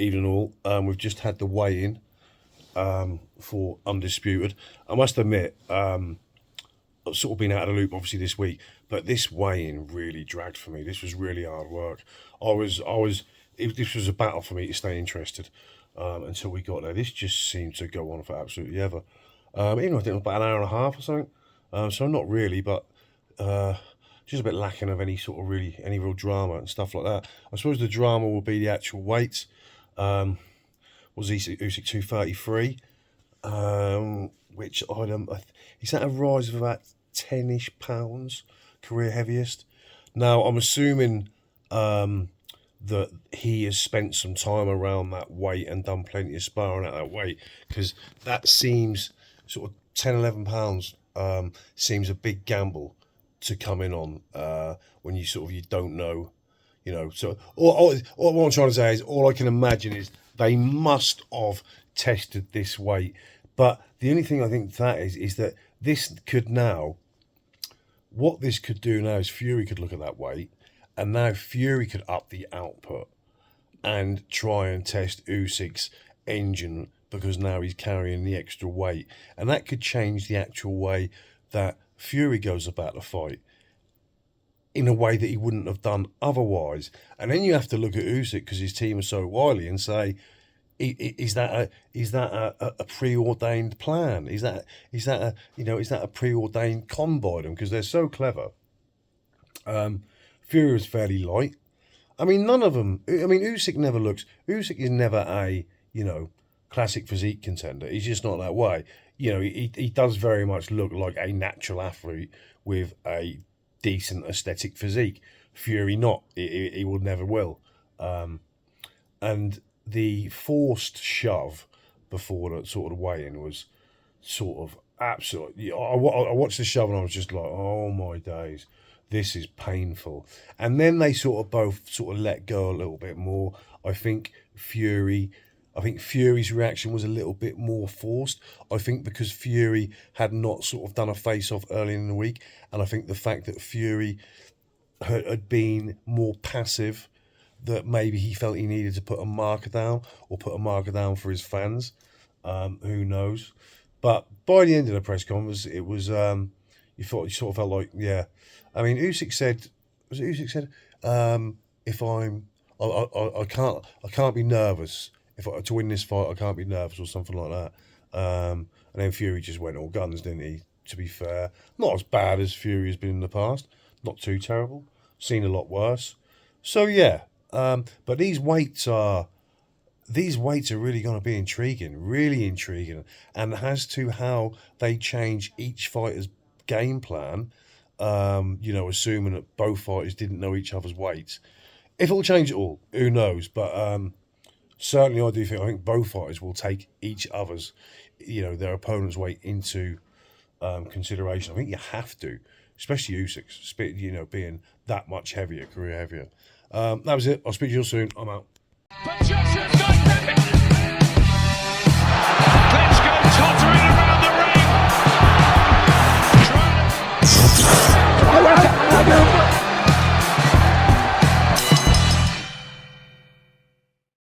evening all. We've just had the weigh-in for Undisputed. I must admit, I've sort of been out of the loop obviously this week, but this weigh-in really dragged for me. This was really hard work. This was a battle for me to stay interested until we got there. This just seemed to go on for absolutely ever. Even I think it was about an hour and a half or something. So not really, but just a bit lacking of any real drama and stuff like that. I suppose the drama will be the actual weights. Was Usyk 233, which is that a rise of about 10-ish pounds, career heaviest. Now I'm assuming that he has spent some time around that weight and done plenty of sparring at that weight, because that seems sort of 10-11 pounds seems a big gamble to come in on when you don't know, So all what I'm trying to say is, all I can imagine is they must have tested this weight. But the only thing I think that is that this could now, what this could do now is Fury could look at that weight, and now Fury could up the output and try and test Usyk's engine, because now he's carrying the extra weight, and that could change the actual way that Fury goes about the fight in a way that he wouldn't have done otherwise. And then you have to look at Usyk, because his team is so wily, and say, is that a preordained plan? Is that a preordained con by them, because they're so clever? Fury was fairly light. I mean, none of them. I mean, Usyk is never a classic physique contender. He's just not that way. He does very much look like a natural athlete with a decent aesthetic physique. Fury not. He will never will. And the forced shove before the sort of weigh-in was sort of absolutely. I watched the shove and I was just like, oh my days, this is painful. And then they both let go a little bit more. I think Fury's reaction was a little bit more forced. I think because Fury had not done a face-off early in the week, and I think the fact that Fury had been more passive, that maybe he felt he needed to put a marker down, or put a marker down for his fans. Who knows? But by the end of the press conference, it was you sort of felt like, yeah. I mean, Usyk said, if I can't be nervous. To win this fight, I can't be nervous, or something like that. And then Fury just went all guns, didn't he? To be fair, not as bad as Fury has been in the past. Not too terrible. Seen a lot worse. So yeah. But these weights are really going to be really intriguing, and as to how they change each fighter's game plan. Assuming that both fighters didn't know each other's weights. If it'll change it all, who knows? But certainly I think both fighters will take each other's, their opponent's weight into consideration. I think you have to, especially Usyk, being that much heavier, career heavier. That was it. I'll speak to you soon. I'm out. Let's go tottering around the ring.